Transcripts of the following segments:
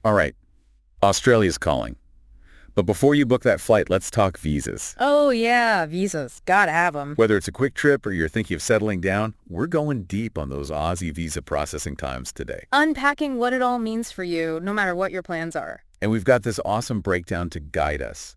All right, Australia's calling. But before you book that flight, let's talk visas. Oh, yeah, visas. Gotta have them. Whether it's a quick trip or you're thinking of settling down, we're going deep on those Aussie visa processing times today. Unpacking what it all means for you, no matter what your plans are. And we've got this awesome breakdown to guide us.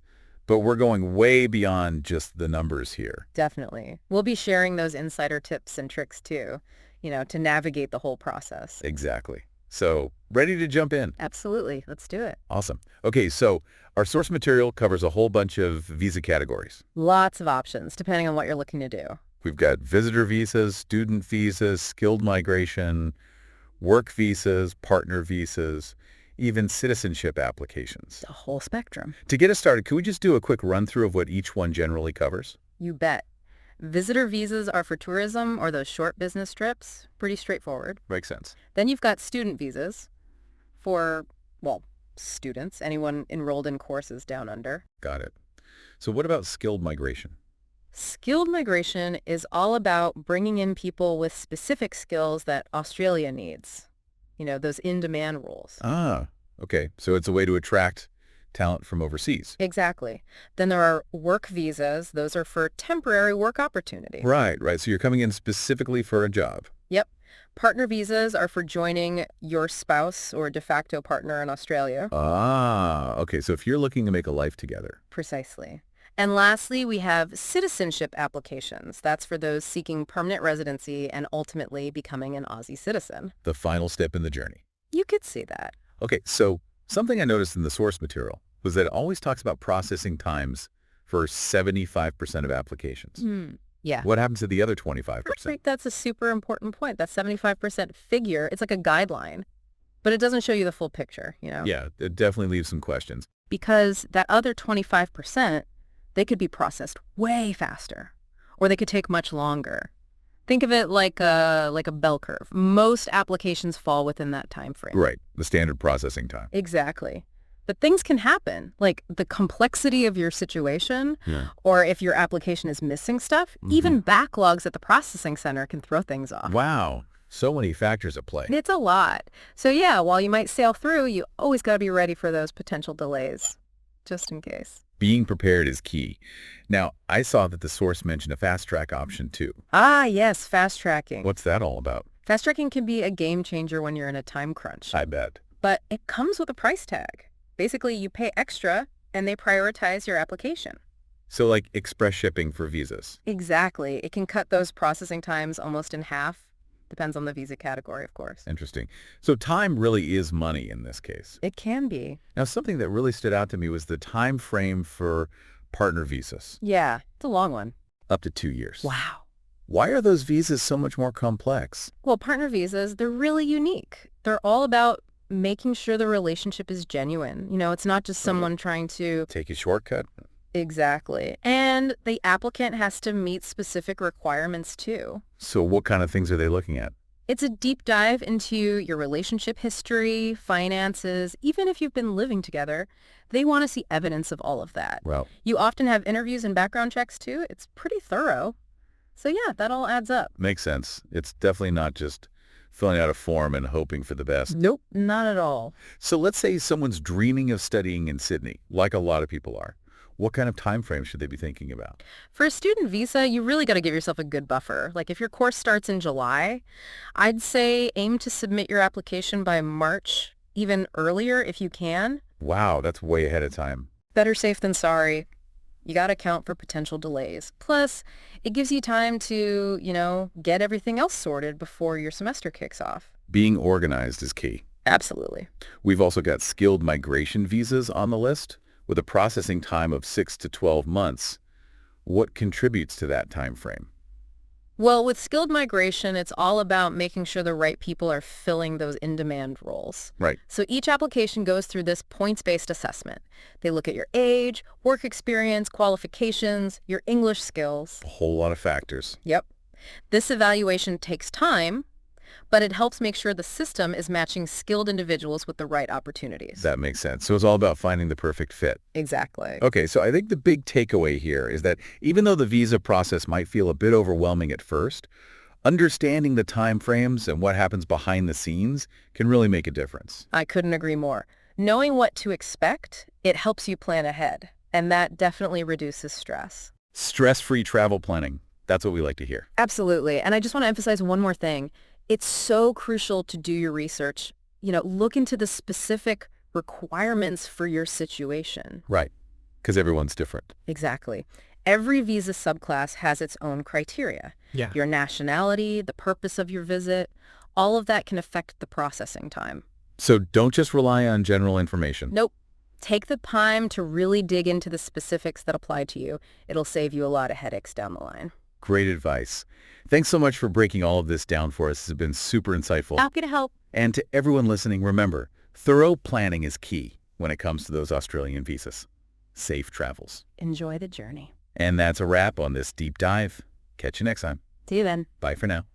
But we're going way beyond just the numbers here. Definitely. We'll be sharing those insider tips and tricks too, to navigate the whole process. Exactly. So, ready to jump in? Absolutely. Let's do it. Awesome. Okay, so our source material covers a whole bunch of visa categories. Lots of options, depending on what you're looking to do. We've got visitor visas, student visas, skilled migration, work visas, partner visas, even citizenship applications. The whole spectrum. To get us started, could we just do a quick run-through of what each one generally covers? You bet. Visitor visas are for tourism or those short business trips. Pretty straightforward. Makes sense. Then you've got student visas for, students, anyone enrolled in courses down under. Got it. So what about skilled migration? Skilled migration is all about bringing in people with specific skills that Australia needs. Those in-demand roles. Ah, okay. So it's a way to attract talent from overseas. Exactly. Then there are work visas. Those are for temporary work opportunity. Right. So you're coming in specifically for a job. Yep. Partner visas are for joining your spouse or de facto partner in Australia. Ah, okay. So if you're looking to make a life together. Precisely. And lastly, we have citizenship applications. That's for those seeking permanent residency and ultimately becoming an Aussie citizen. The final step in the journey. You could see that. Okay, so something I noticed in the source material was that it always talks about processing times for 75% of applications. Yeah. What happens to the other 25%? Right, that's a super important point. That 75% figure, it's like a guideline, but it doesn't show you the full picture, Yeah, it definitely leaves some questions. Because that other 25%, they could be processed way faster, or they could take much longer. Think of it like a bell curve. Most applications fall within that time frame. Right, the standard processing time. Exactly. But things can happen, like the complexity of your situation, or if your application is missing stuff, even backlogs at the processing center can throw things off. Wow, so many factors at play. It's a lot. So yeah, while you might sail through, you always got to be ready for those potential delays, just in case. Being prepared is key. Now, I saw that the source mentioned a fast track option too. Ah, yes, fast tracking. What's that all about? Fast tracking can be a game changer when you're in a time crunch. I bet. But it comes with a price tag. Basically, you pay extra and they prioritize your application. So like express shipping for visas. Exactly. It can cut those processing times almost in half. Depends on the visa category, of course. Interesting. So time really is money in this case. It can be. Now, something that really stood out to me was the time frame for partner visas. Yeah, it's a long one. Up to 2 years. Wow. Why are those visas so much more complex? Well, partner visas, they're really unique. They're all about making sure the relationship is genuine. It's not just someone trying to... Take a shortcut? Exactly. And the applicant has to meet specific requirements too. So what kind of things are they looking at? It's a deep dive into your relationship history, finances. Even if you've been living together, they want to see evidence of all of that. Well, You often have interviews and background checks too. It's pretty thorough. So yeah, that all adds up. makes sense. It's definitely not just filling out a form and hoping for the best. Nope, not at all. So let's say someone's dreaming of studying in Sydney, like a lot of people are. What kind of time frame should they be thinking about? For a student visa, you really got to give yourself a good buffer. Like if your course starts in July, I'd say aim to submit your application by March, even earlier if you can. Wow, that's way ahead of time. Better safe than sorry. You got to account for potential delays. Plus, it gives you time to, get everything else sorted before your semester kicks off. Being organized is key. Absolutely. We've also got skilled migration visas on the list with a processing time of 6 to 12 months. What contributes to that time frame? Well, with skilled migration, it's all about making sure the right people are filling those in-demand roles. Right. So each application goes through this points-based assessment. They look at your age, work experience, qualifications, your English skills. A whole lot of factors. Yep. This evaluation takes time, but it helps make sure the system is matching skilled individuals with the right opportunities. That makes sense. So it's all about finding the perfect fit. Exactly. Okay, so I think the big takeaway here is that even though the visa process might feel a bit overwhelming at first, understanding the time frames and what happens behind the scenes can really make a difference. I couldn't agree more. Knowing what to expect, it helps you plan ahead, and that definitely reduces stress. Stress-free travel planning. That's what we like to hear. Absolutely. And I just want to emphasize one more thing. It's so crucial to do your research. Look into the specific requirements for your situation. Right, because everyone's different. Exactly. Every visa subclass has its own criteria. Yeah. Your nationality, the purpose of your visit, all of that can affect the processing time. So don't just rely on general information. Nope. Take the time to really dig into the specifics that apply to you. It'll save you a lot of headaches down the line. Great advice. Thanks so much for breaking all of this down for us. This has been super insightful. Happy to help. And to everyone listening, remember, thorough planning is key when it comes to those Australian visas. Safe travels. Enjoy the journey. And that's a wrap on this deep dive. Catch you next time. See you then. Bye for now.